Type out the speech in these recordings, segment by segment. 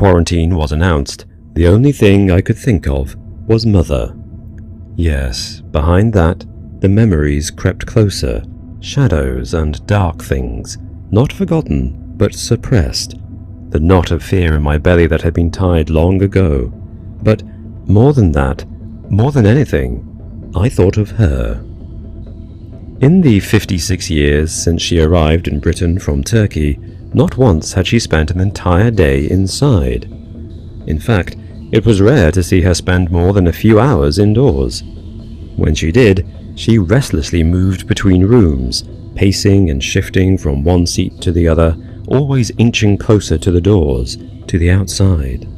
quarantine was announced, the only thing I could think of was Mother. Yes, behind that, the memories crept closer, shadows and dark things, not forgotten, but suppressed, the knot of fear in my belly that had been tied long ago. But more than that, more than anything, I thought of her. In the 56 years since she arrived in Britain from Turkey, not once had she spent an entire day inside. In fact, it was rare to see her spend more than a few hours indoors. When she did, she restlessly moved between rooms, pacing and shifting from one seat to the other, always inching closer to the doors, to the outside.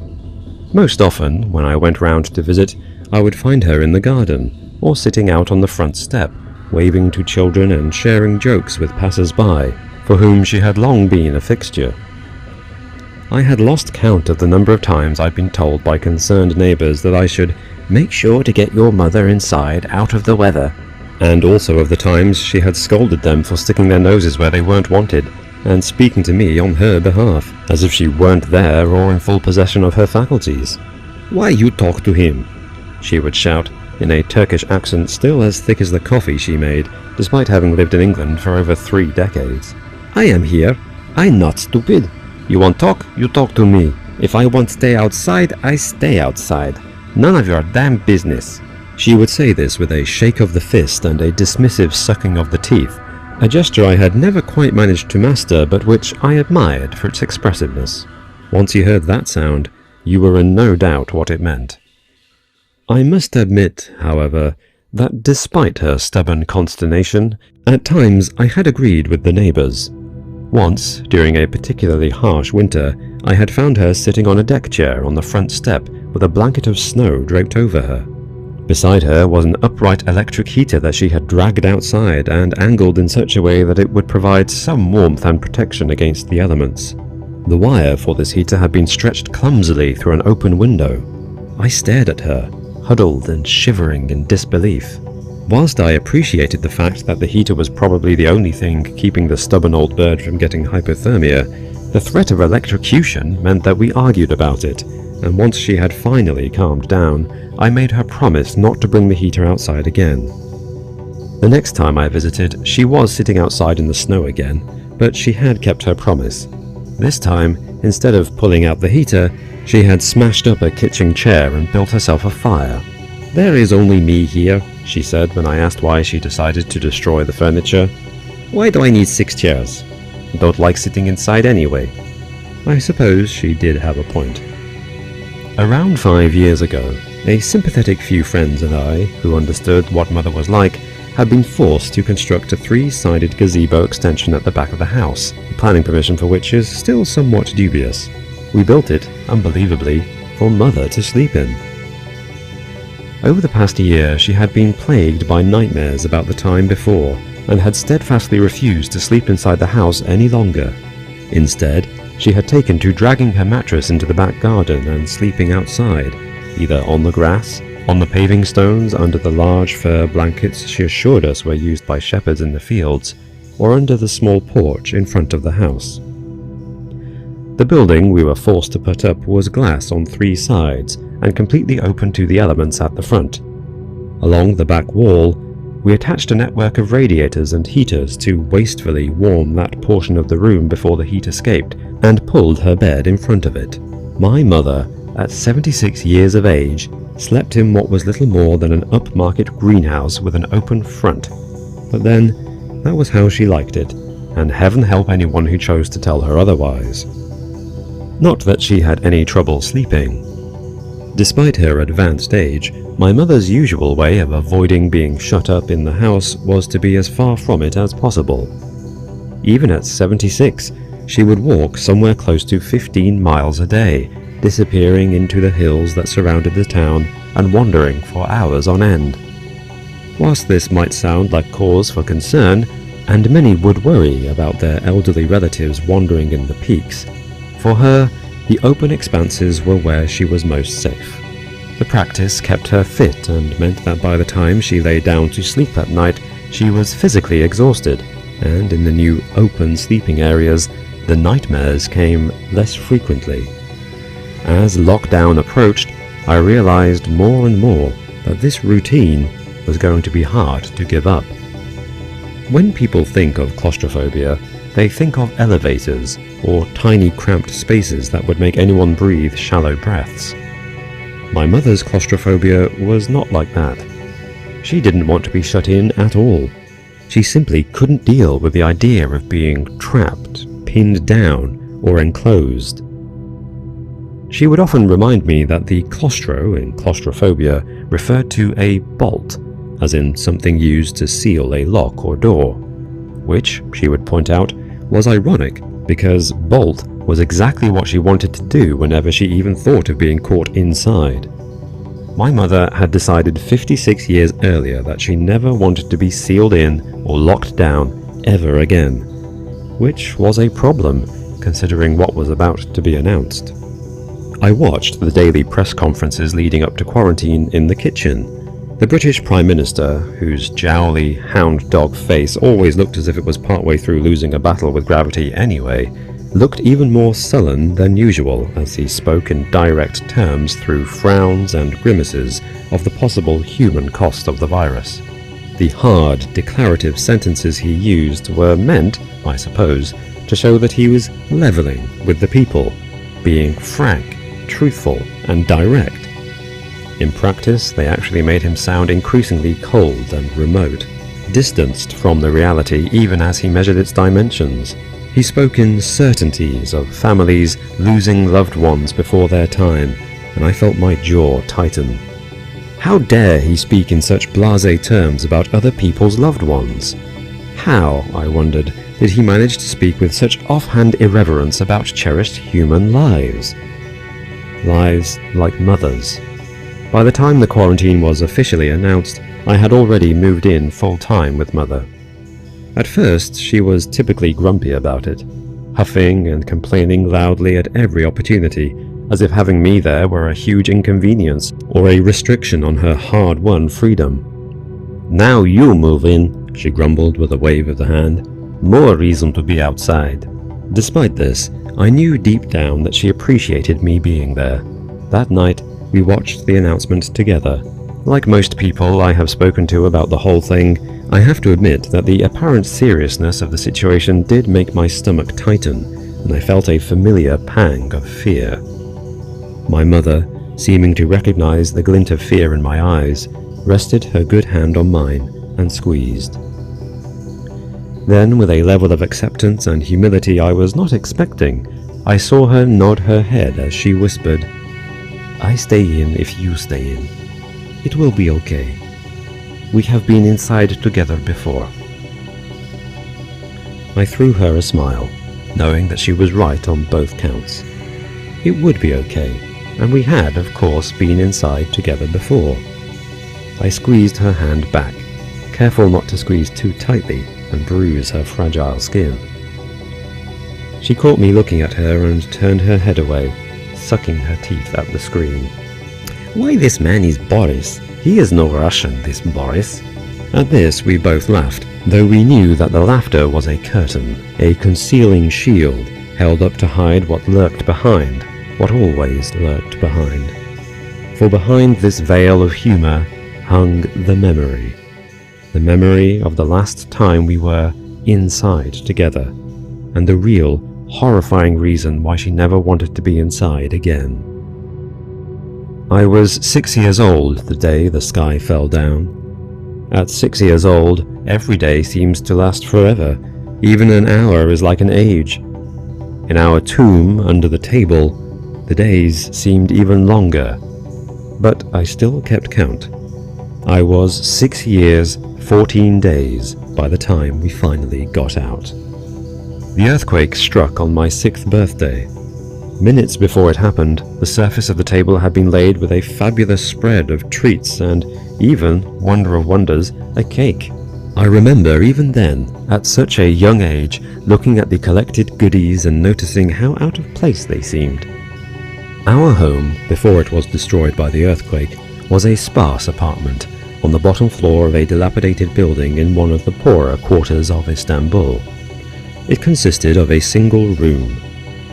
Most often, when I went round to visit, I would find her in the garden, or sitting out on the front step, waving to children and sharing jokes with passers-by, for whom she had long been a fixture. I had lost count of the number of times I'd been told by concerned neighbours that I should make sure to get your mother inside out of the weather, and also of the times she had scolded them for sticking their noses where they weren't wanted, and speaking to me on her behalf, as if she weren't there or in full possession of her faculties. "Why you talk to him?" she would shout, in a Turkish accent still as thick as the coffee she made, despite having lived in England for over 3 decades. "I am here. I'm not stupid. You want talk? You talk to me. If I want stay outside, I stay outside. None of your damn business." She would say this with a shake of the fist and a dismissive sucking of the teeth, a gesture I had never quite managed to master, but which I admired for its expressiveness. Once you heard that sound, you were in no doubt what it meant. I must admit, however, that despite her stubborn consternation, at times I had agreed with the neighbours. Once, during a particularly harsh winter, I had found her sitting on a deck chair on the front step with a blanket of snow draped over her. Beside her was an upright electric heater that she had dragged outside and angled in such a way that it would provide some warmth and protection against the elements. The wire for this heater had been stretched clumsily through an open window. I stared at her, huddled and shivering in disbelief. Whilst I appreciated the fact that the heater was probably the only thing keeping the stubborn old bird from getting hypothermia, the threat of electrocution meant that we argued about it, and once she had finally calmed down, I made her promise not to bring the heater outside again. The next time I visited, she was sitting outside in the snow again, but she had kept her promise. This time, instead of pulling out the heater, she had smashed up a kitchen chair and built herself a fire. "There is only me here," she said when I asked why she decided to destroy the furniture. "Why do I need 6 chairs? Don't like sitting inside anyway." I suppose she did have a point. Around 5 years ago, a sympathetic few friends and I, who understood what Mother was like, had been forced to construct a 3-sided gazebo extension at the back of the house, the planning permission for which is still somewhat dubious. We built it, unbelievably, for Mother to sleep in. Over the past year, she had been plagued by nightmares about the time before, and had steadfastly refused to sleep inside the house any longer. Instead, she had taken to dragging her mattress into the back garden and sleeping outside, either on the grass, on the paving stones under the large fur blankets she assured us were used by shepherds in the fields, or under the small porch in front of the house. The building we were forced to put up was glass on 3 sides and completely open to the elements at the front. Along the back wall, we attached a network of radiators and heaters to wastefully warm that portion of the room before the heat escaped, and pulled her bed in front of it. My mother, at 76 years of age, slept in what was little more than an upmarket greenhouse with an open front. But then, that was how she liked it, and heaven help anyone who chose to tell her otherwise. Not that she had any trouble sleeping. Despite her advanced age, my mother's usual way of avoiding being shut up in the house was to be as far from it as possible. Even at 76, she would walk somewhere close to 15 miles a day, disappearing into the hills that surrounded the town and wandering for hours on end. Whilst this might sound like cause for concern, and many would worry about their elderly relatives wandering in the peaks, for her, the open expanses were where she was most safe. The practice kept her fit and meant that by the time she lay down to sleep at night, she was physically exhausted, and in the new open sleeping areas, the nightmares came less frequently. As lockdown approached, I realized more and more that this routine was going to be hard to give up. When people think of claustrophobia, they think of elevators or tiny cramped spaces that would make anyone breathe shallow breaths. My mother's claustrophobia was not like that. She didn't want to be shut in at all. She simply couldn't deal with the idea of being trapped, pinned down, or enclosed. She would often remind me that the claustro in claustrophobia referred to a bolt, as in something used to seal a lock or door, which, she would point out, was ironic because bolt was exactly what she wanted to do whenever she even thought of being caught inside. My mother had decided 56 years earlier that she never wanted to be sealed in or locked down ever again, which was a problem considering what was about to be announced. I watched the daily press conferences leading up to quarantine in the kitchen. The British Prime Minister, whose jowly hound dog face always looked as if it was partway through losing a battle with gravity anyway, looked even more sullen than usual as he spoke in direct terms through frowns and grimaces of the possible human cost of the virus. The hard, declarative sentences he used were meant, I suppose, to show that he was levelling with the people, being frank, truthful, and direct. In practice, they actually made him sound increasingly cold and remote, distanced from the reality even as he measured its dimensions. He spoke in certainties of families losing loved ones before their time, and I felt my jaw tighten. How dare he speak in such blasé terms about other people's loved ones? How, I wondered, did he manage to speak with such offhand irreverence about cherished human lives? Lives like mothers. By the time the quarantine was officially announced, I had already moved in full-time with Mother. At first, she was typically grumpy about it, huffing and complaining loudly at every opportunity, as if having me there were a huge inconvenience or a restriction on her hard-won freedom. "Now you move in," she grumbled with a wave of the hand. "More reason to be outside." Despite this, I knew deep down that she appreciated me being there. That night, we watched the announcement together. Like most people I have spoken to about the whole thing, I have to admit that the apparent seriousness of the situation did make my stomach tighten, and I felt a familiar pang of fear. My mother, seeming to recognize the glint of fear in my eyes, rested her good hand on mine and squeezed. Then, with a level of acceptance and humility I was not expecting, I saw her nod her head as she whispered, "I stay in if you stay in. It will be okay. We have been inside together before." I threw her a smile, knowing that she was right on both counts. It would be okay, and we had, of course, been inside together before. I squeezed her hand back, careful not to squeeze too tightly and bruise her fragile skin. She caught me looking at her and turned her head away, sucking her teeth at the screen. "Why, this man is Boris. He is no Russian, this Boris." At this we both laughed, though we knew that the laughter was a curtain, a concealing shield held up to hide what lurked behind, what always lurked behind. For behind this veil of humour hung the memory of the last time we were inside together, and the real, horrifying reason why she never wanted to be inside again. I was 6 years old the day the sky fell down. At 6 years old, every day seems to last forever. Even an hour is like an age. In our tomb under the table, the days seemed even longer. But I still kept count. I was 6 years, 14 days by the time we finally got out. The earthquake struck on my 6th birthday. Minutes before it happened, the surface of the table had been laid with a fabulous spread of treats and even, wonder of wonders, a cake. I remember even then, at such a young age, looking at the collected goodies and noticing how out of place they seemed. Our home, before it was destroyed by the earthquake, was a sparse apartment on the bottom floor of a dilapidated building in one of the poorer quarters of Istanbul. It consisted of a single room,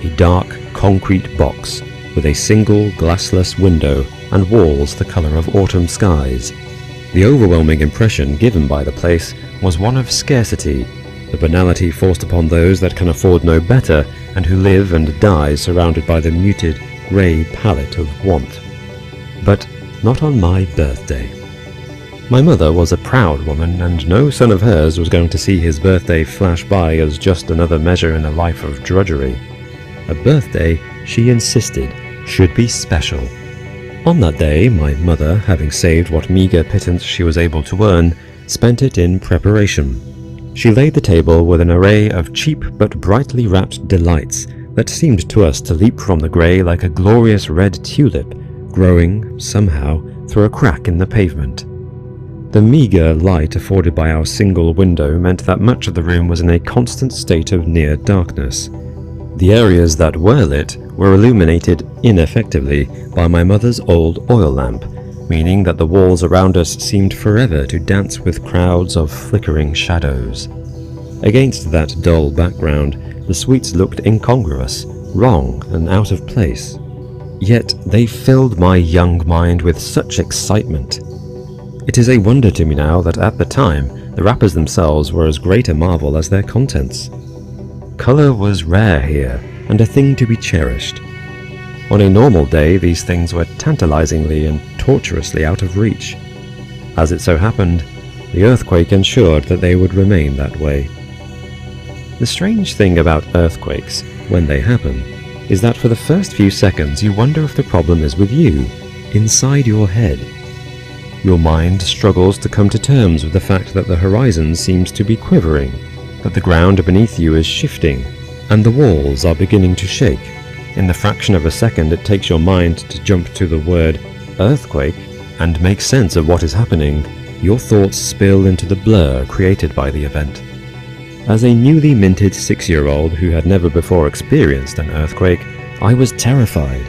a dark concrete box with a single glassless window and walls the colour of autumn skies. The overwhelming impression given by the place was one of scarcity, the banality forced upon those that can afford no better and who live and die surrounded by the muted, grey palette of want. But not on my birthday. My mother was a proud woman, and no son of hers was going to see his birthday flash by as just another measure in a life of drudgery. A birthday, she insisted, should be special. On that day, my mother, having saved what meagre pittance she was able to earn, spent it in preparation. She laid the table with an array of cheap but brightly wrapped delights that seemed to us to leap from the grey like a glorious red tulip, growing, somehow, through a crack in the pavement. The meagre light afforded by our single window meant that much of the room was in a constant state of near darkness. The areas that were lit were illuminated ineffectively by my mother's old oil lamp, meaning that the walls around us seemed forever to dance with crowds of flickering shadows. Against that dull background, the suites looked incongruous, wrong, and out of place. Yet they filled my young mind with such excitement. It is a wonder to me now that at the time, the wrappers themselves were as great a marvel as their contents. Colour was rare here, and a thing to be cherished. On a normal day, these things were tantalizingly and tortuously out of reach. As it so happened, the earthquake ensured that they would remain that way. The strange thing about earthquakes, when they happen, is that for the first few seconds you wonder if the problem is with you, inside your head. Your mind struggles to come to terms with the fact that the horizon seems to be quivering, that the ground beneath you is shifting, and the walls are beginning to shake. In the fraction of a second it takes your mind to jump to the word earthquake and make sense of what is happening, your thoughts spill into the blur created by the event. As a newly minted 6-year-old who had never before experienced an earthquake, I was terrified.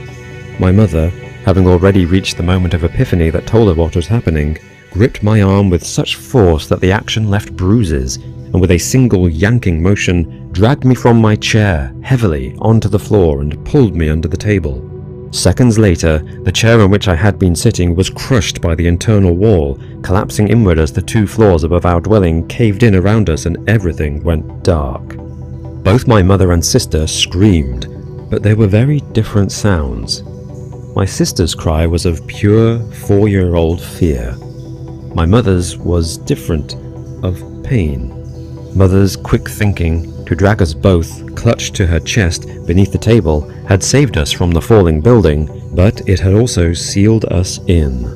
My mother, having already reached the moment of epiphany that told her what was happening, gripped my arm with such force that the action left bruises, and with a single yanking motion, dragged me from my chair heavily onto the floor and pulled me under the table. Seconds later, the chair on which I had been sitting was crushed by the internal wall, collapsing inward as the 2 floors above our dwelling caved in around us and everything went dark. Both my mother and sister screamed, but they were very different sounds. My sister's cry was of pure 4-year-old fear. My mother's was different, of pain. Mother's quick thinking, to drag us both, clutched to her chest beneath the table, had saved us from the falling building, but it had also sealed us in.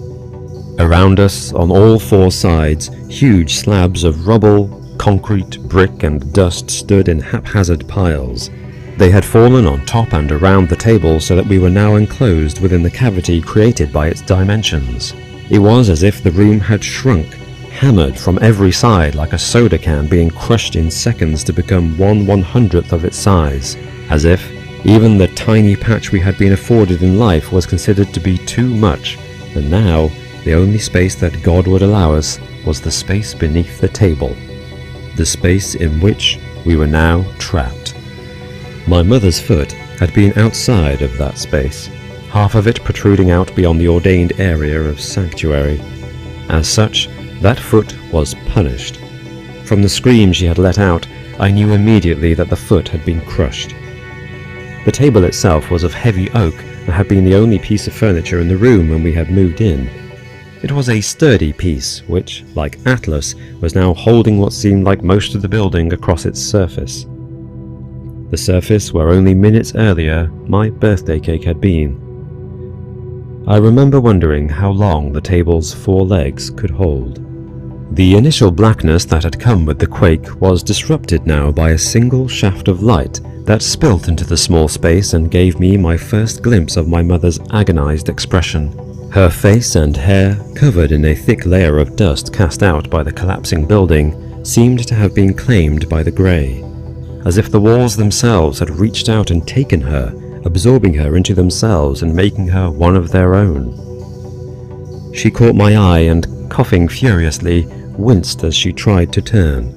Around us, on all 4 sides, huge slabs of rubble, concrete, brick, and dust stood in haphazard piles. They had fallen on top and around the table so that we were now enclosed within the cavity created by its dimensions. It was as if the room had shrunk, hammered from every side like a soda can being crushed in seconds to become 1/100th of its size, as if even the tiny patch we had been afforded in life was considered to be too much, and now the only space that God would allow us was the space beneath the table, the space in which we were now trapped. My mother's foot had been outside of that space, half of it protruding out beyond the ordained area of sanctuary. As such, that foot was punished. From the scream she had let out, I knew immediately that the foot had been crushed. The table itself was of heavy oak and had been the only piece of furniture in the room when we had moved in. It was a sturdy piece which, like Atlas, was now holding what seemed like most of the building across its surface. The surface where only minutes earlier my birthday cake had been. I remember wondering how long the table's 4 legs could hold. The initial blackness that had come with the quake was disrupted now by a single shaft of light that spilt into the small space and gave me my first glimpse of my mother's agonized expression. Her face and hair, covered in a thick layer of dust cast out by the collapsing building, seemed to have been claimed by the grey, as if the walls themselves had reached out and taken her, absorbing her into themselves and making her one of their own. She caught my eye and, coughing furiously, winced as she tried to turn.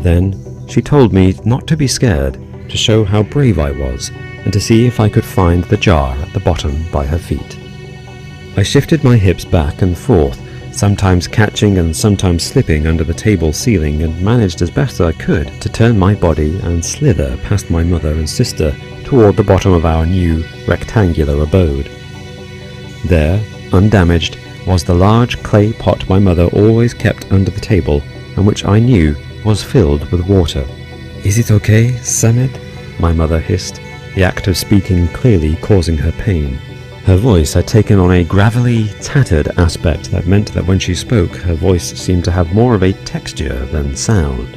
Then she told me not to be scared, to show how brave I was and to see if I could find the jar at the bottom by her feet. I shifted my hips back and forth, sometimes catching and sometimes slipping under the table ceiling, and managed as best I could to turn my body and slither past my mother and sister toward the bottom of our new rectangular abode. There, undamaged, was the large clay pot my mother always kept under the table, and which I knew was filled with water. "Is it okay, Samet?" my mother hissed, the act of speaking clearly causing her pain. Her voice had taken on a gravelly, tattered aspect that meant that when she spoke, her voice seemed to have more of a texture than sound.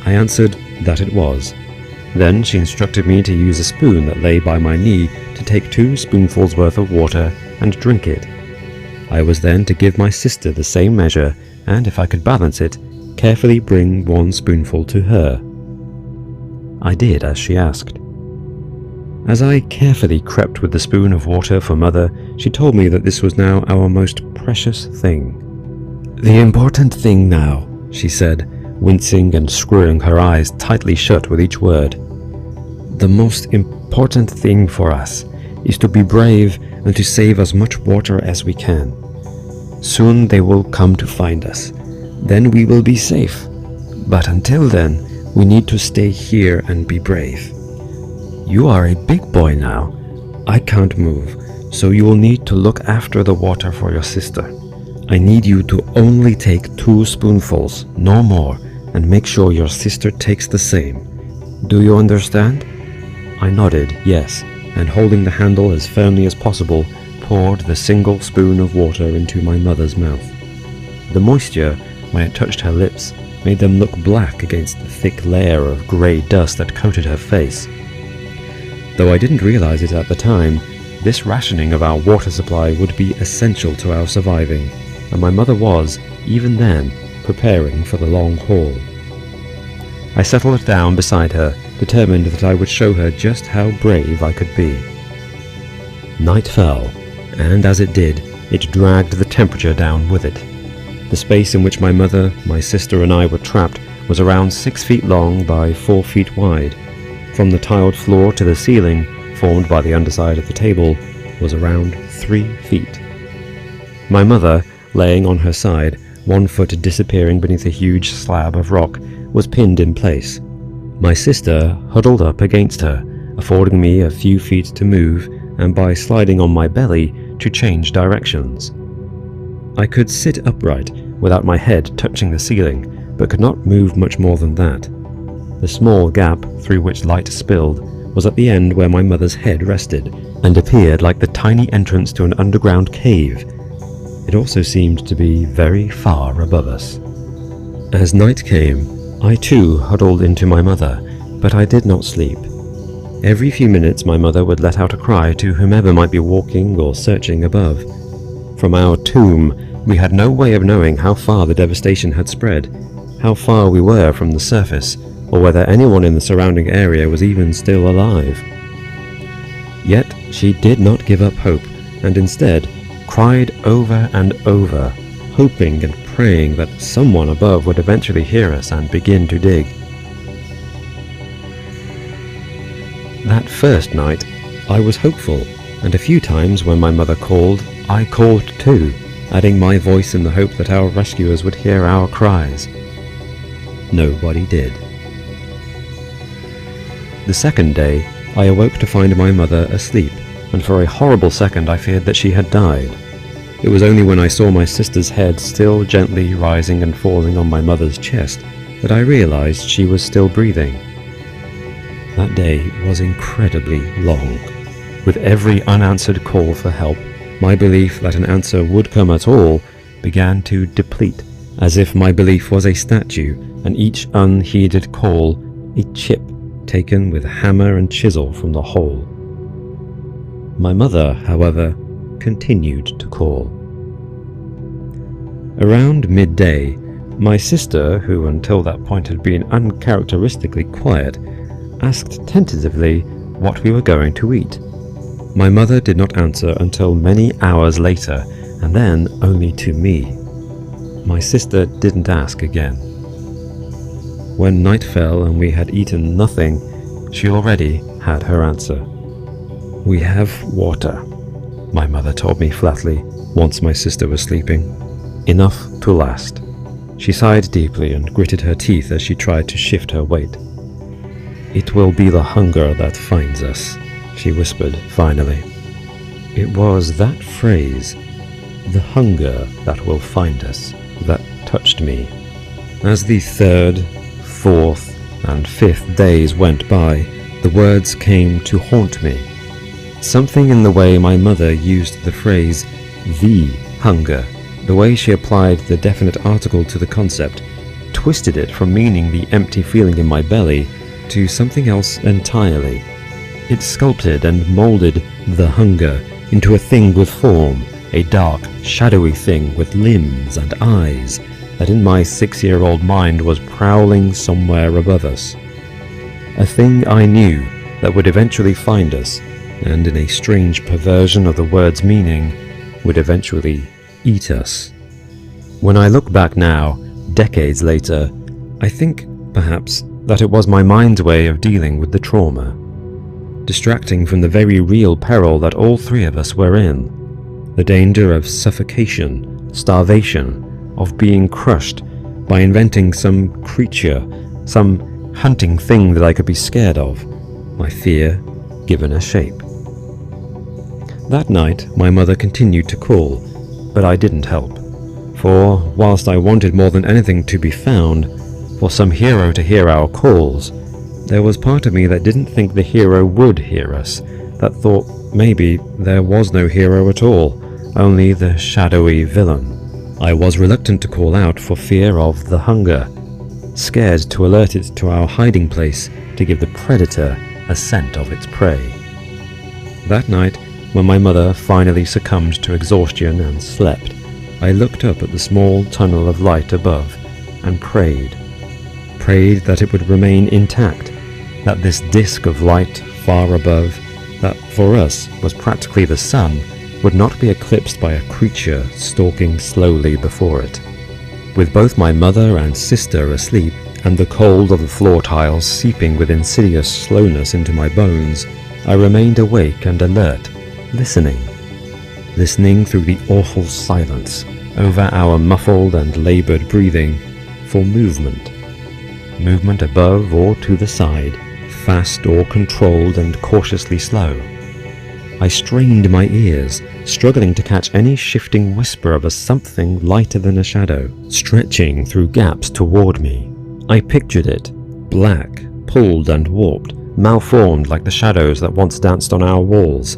I answered that it was. Then she instructed me to use a spoon that lay by my knee to take 2 spoonfuls worth of water and drink it. I was then to give my sister the same measure, and if I could balance it, carefully bring 1 spoonful to her. I did as she asked. As I carefully crept with the spoon of water for Mother, she told me that this was now our most precious thing. "The important thing now," she said, wincing and screwing her eyes tightly shut with each word. "The most important thing for us is to be brave and to save as much water as we can. Soon they will come to find us. Then we will be safe. But until then, we need to stay here and be brave. You are a big boy now. I can't move, so you will need to look after the water for your sister. I need you to only take 2 spoonfuls, no more, and make sure your sister takes the same. Do you understand?" I nodded yes, and holding the handle as firmly as possible, poured the single spoon of water into my mother's mouth. The moisture, when it touched her lips, made them look black against the thick layer of grey dust that coated her face. Though I didn't realize it at the time, this rationing of our water supply would be essential to our surviving, and my mother was, even then, preparing for the long haul. I settled down beside her, determined that I would show her just how brave I could be. Night fell, and as it did, it dragged the temperature down with it. The space in which my mother, my sister, and I were trapped was around 6 feet long by 4 feet wide. From the tiled floor to the ceiling, formed by the underside of the table, was around 3 feet. My mother, laying on her side, 1 foot disappearing beneath a huge slab of rock, was pinned in place. My sister huddled up against her, affording me a few feet to move, and by sliding on my belly to change directions. I could sit upright without my head touching the ceiling, but could not move much more than that. The small gap through which light spilled was at the end where my mother's head rested, and appeared like the tiny entrance to an underground cave. It also seemed to be very far above us. As night came, I too huddled into my mother, but I did not sleep. Every few minutes my mother would let out a cry to whomever might be walking or searching above. From our tomb, we had no way of knowing how far the devastation had spread, how far we were from the surface, or whether anyone in the surrounding area was even still alive. Yet she did not give up hope, and instead cried over and over, hoping and praying that someone above would eventually hear us and begin to dig. That first night, I was hopeful, and a few times when my mother called, I called too, adding my voice in the hope that our rescuers would hear our cries. Nobody did. The second day, I awoke to find my mother asleep, and for a horrible second I feared that she had died. It was only when I saw my sister's head still gently rising and falling on my mother's chest that I realized she was still breathing. That day was incredibly long. With every unanswered call for help, my belief that an answer would come at all began to deplete, as if my belief was a statue, and each unheeded call a chip taken with hammer and chisel from the hole. My mother, however, continued to call. Around midday, my sister, who until that point had been uncharacteristically quiet, asked tentatively what we were going to eat. My mother did not answer until many hours later, and then only to me. My sister didn't ask again. When night fell and we had eaten nothing, She already had her answer. "We have water," my mother told me flatly once my sister was sleeping. "Enough to last." She sighed deeply and gritted her teeth as she tried to shift her weight. "It will be the hunger that finds us," she whispered finally. It was that phrase, "the hunger that will find us," that touched me. As the third, fourth, and fifth days went by, the words came to haunt me. Something in the way my mother used the phrase, "the hunger," the way she applied the definite article to the concept, twisted it from meaning the empty feeling in my belly to something else entirely. It sculpted and molded the hunger into a thing with form, a dark, shadowy thing with limbs and eyes that in my 6-year-old mind was prowling somewhere above us. A thing I knew that would eventually find us, and in a strange perversion of the word's meaning, would eventually eat us. When I look back now, decades later, I think, perhaps, that it was my mind's way of dealing with the trauma, distracting from the very real peril that all three of us were in, the danger of suffocation, starvation, of being crushed by inventing some creature, some hunting thing that I could be scared of, my fear given a shape. That night, my mother continued to call, but I didn't help. For, whilst I wanted more than anything to be found, for some hero to hear our calls, there was part of me that didn't think the hero would hear us, that thought maybe there was no hero at all, only the shadowy villain. I was reluctant to call out for fear of the hunger, scared to alert it to our hiding place to give the predator a scent of its prey. That night, when my mother finally succumbed to exhaustion and slept, I looked up at the small tunnel of light above and prayed that it would remain intact, that this disk of light far above, that for us was practically the sun, would not be eclipsed by a creature stalking slowly before it. With both my mother and sister asleep, and the cold of the floor tiles seeping with insidious slowness into my bones, I remained awake and alert, listening through the awful silence, over our muffled and laboured breathing, for movement. Movement above or to the side, fast or controlled and cautiously slow. I strained my ears, struggling to catch any shifting whisper of a something lighter than a shadow, stretching through gaps toward me. I pictured it, black, pulled and warped, malformed like the shadows that once danced on our walls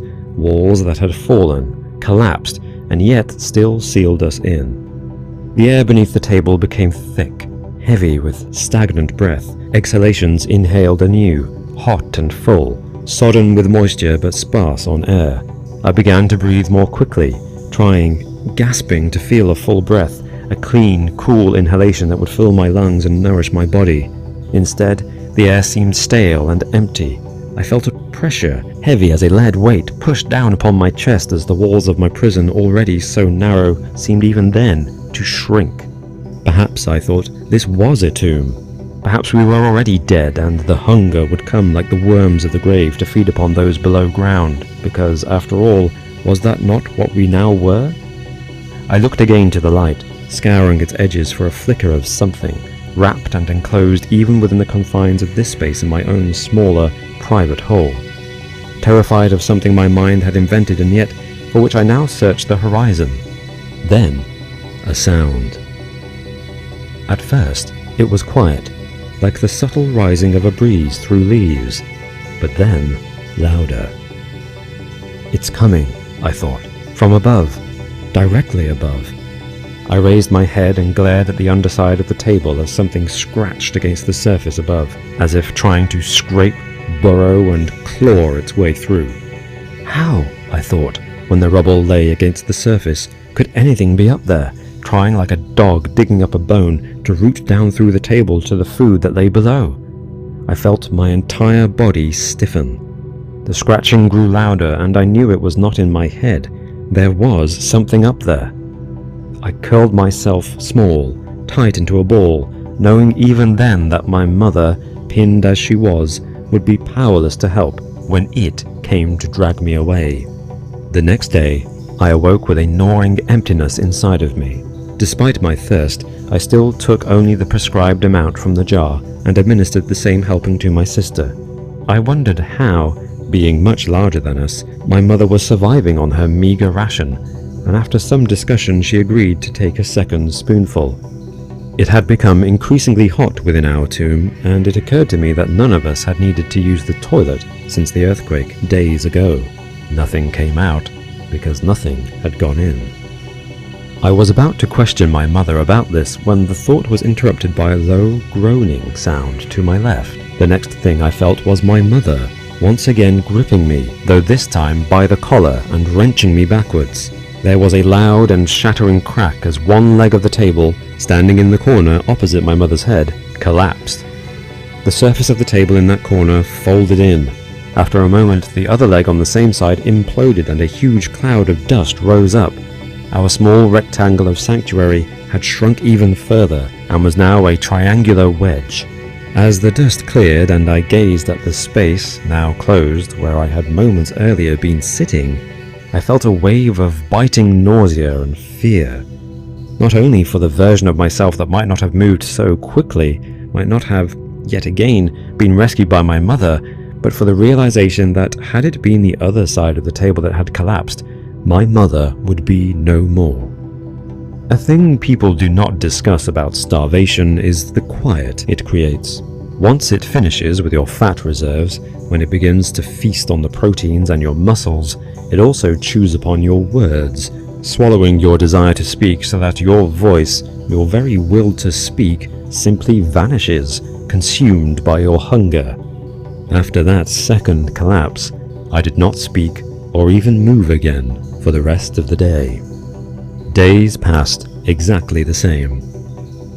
that had fallen, collapsed, and yet still sealed us in. The air beneath the table became thick, heavy with stagnant breath, exhalations inhaled anew, hot and full, sodden with moisture but sparse on air. I began to breathe more quickly, gasping to feel a full breath, a clean, cool inhalation that would fill my lungs and nourish my body. Instead, the air seemed stale and empty. I felt a pressure, heavy as a lead weight, pushed down upon my chest as the walls of my prison, already so narrow, seemed even then to shrink. Perhaps, I thought, this was a tomb. Perhaps we were already dead, and the hunger would come like the worms of the grave to feed upon those below ground, because, after all, was that not what we now were? I looked again to the light, scouring its edges for a flicker of something, wrapped and enclosed even within the confines of this space in my own smaller, private hole. Terrified of something my mind had invented and yet for which I now searched the horizon. Then, a sound. At first, it was quiet, like the subtle rising of a breeze through leaves, but then louder. It's coming, I thought, from above, directly above. I raised my head and glared at the underside of the table as something scratched against the surface above, as if trying to scrape, burrow, and claw its way through. How, I thought, when the rubble lay against the surface, could anything be up there, trying like a dog digging up a bone to root down through the table to the food that lay below? I felt my entire body stiffen. The scratching grew louder, and I knew it was not in my head. There was something up there. I curled myself small, tight into a ball, knowing even then that my mother, pinned as she was would be powerless to help when it came to drag me away. The next day, I awoke with a gnawing emptiness inside of me. Despite my thirst, I still took only the prescribed amount from the jar and administered the same helping to my sister. I wondered how, being much larger than us, my mother was surviving on her meager ration, and after some discussion she agreed to take a second spoonful. It had become increasingly hot within our tomb, and it occurred to me that none of us had needed to use the toilet since the earthquake days ago. Nothing came out, because nothing had gone in. I was about to question my mother about this when the thought was interrupted by a low groaning sound to my left. The next thing I felt was my mother, once again gripping me, though this time by the collar and wrenching me backwards. There was a loud and shattering crack as one leg of the table, standing in the corner opposite my mother's head, collapsed. The surface of the table in that corner folded in. After a moment, the other leg on the same side imploded and a huge cloud of dust rose up. Our small rectangle of sanctuary had shrunk even further and was now a triangular wedge. As the dust cleared and I gazed at the space, now closed, where I had moments earlier been sitting, I felt a wave of biting nausea and fear. Not only for the version of myself that might not have moved so quickly, might not have, yet again, been rescued by my mother, but for the realization that had it been the other side of the table that had collapsed, my mother would be no more. A thing people do not discuss about starvation is the quiet it creates. Once it finishes with your fat reserves, when it begins to feast on the proteins and your muscles, it also chews upon your words, swallowing your desire to speak so that your voice, your very will to speak, simply vanishes, consumed by your hunger. After that second collapse, I did not speak or even move again for the rest of the day. Days passed exactly the same.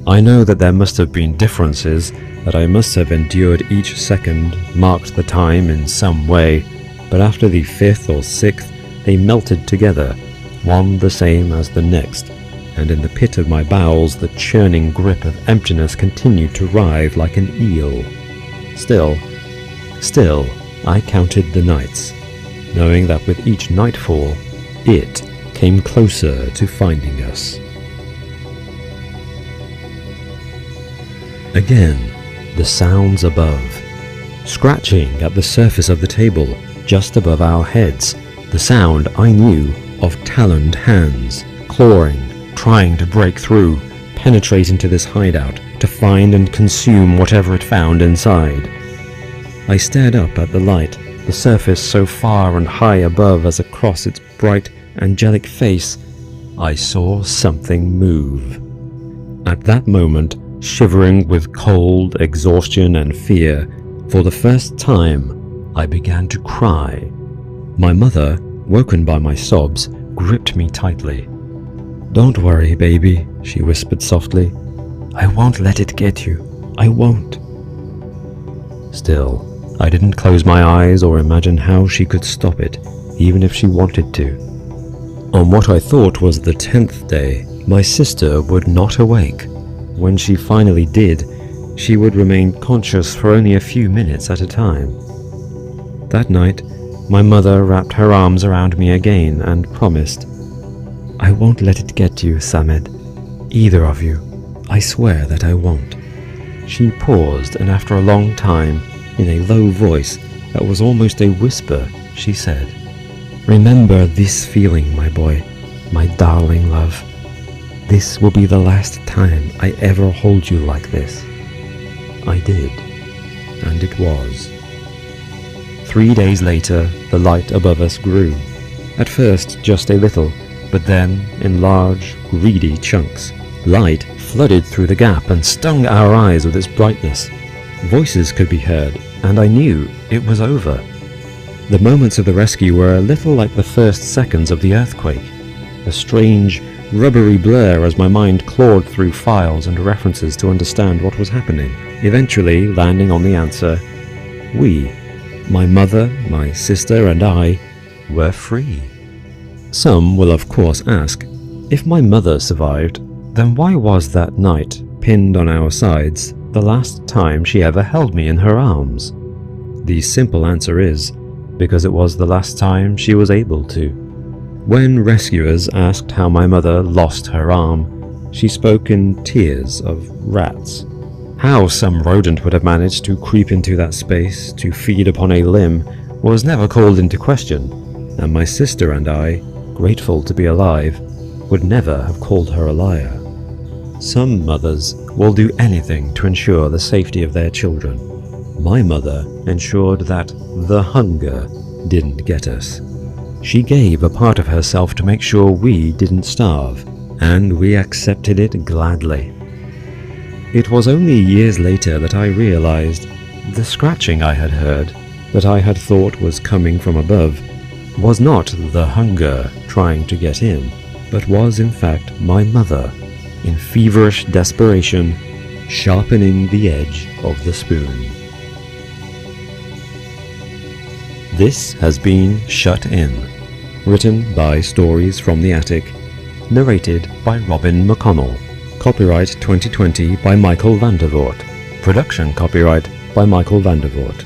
I know that there must have been differences, that I must have endured each second, marked the time in some way, but after the fifth or sixth, they melted together, one the same as the next, and in the pit of my bowels the churning grip of emptiness continued to writhe like an eel. Still, I counted the nights, knowing that with each nightfall, it came closer to finding us. Again, the sounds above. Scratching at the surface of the table, just above our heads, the sound I knew of taloned hands, clawing, trying to break through, penetrate into this hideout, to find and consume whatever it found inside. I stared up at the light, the surface so far and high above as across its bright, angelic face, I saw something move. At that moment, shivering with cold, exhaustion and fear, for the first time, I began to cry. My mother, woken by my sobs, gripped me tightly. "Don't worry, baby," she whispered softly. "I won't let it get you. I won't." Still, I didn't close my eyes or imagine how she could stop it, even if she wanted to. On what I thought was the 10th day, my sister would not awake. When she finally did, she would remain conscious for only a few minutes at a time. That night, my mother wrapped her arms around me again and promised, "I won't let it get you, Samed. Either of you. I swear that I won't." She paused, and after a long time, in a low voice that was almost a whisper, she said, "Remember this feeling, my boy, my darling love. This will be the last time I ever hold you like this." I did, and it was. 3 days later, the light above us grew. At first, just a little, but then in large, greedy chunks. Light flooded through the gap and stung our eyes with its brightness. Voices could be heard, and I knew it was over. The moments of the rescue were a little like the first seconds of the earthquake, a strange, rubbery blur as my mind clawed through files and references to understand what was happening, eventually landing on the answer: we, my mother, my sister, and I, were free. Some will of course ask, if my mother survived, then why was that night, pinned on our sides, the last time she ever held me in her arms? The simple answer is because it was the last time she was able to. When rescuers asked how my mother lost her arm, she spoke in tears of rats. How some rodent would have managed to creep into that space to feed upon a limb was never called into question, and my sister and I, grateful to be alive, would never have called her a liar. Some mothers will do anything to ensure the safety of their children. My mother ensured that the hunger didn't get us. She gave a part of herself to make sure we didn't starve, and we accepted it gladly. It was only years later that I realized the scratching I had heard, that I had thought was coming from above, was not the hunger trying to get in, but was in fact my mother, in feverish desperation, sharpening the edge of the spoon. This has been Shut In, written by Stories from the Attic, narrated by Robin McConnell. Copyright 2020 by Michael Vandervoort. Production copyright by Michael Vandervoort.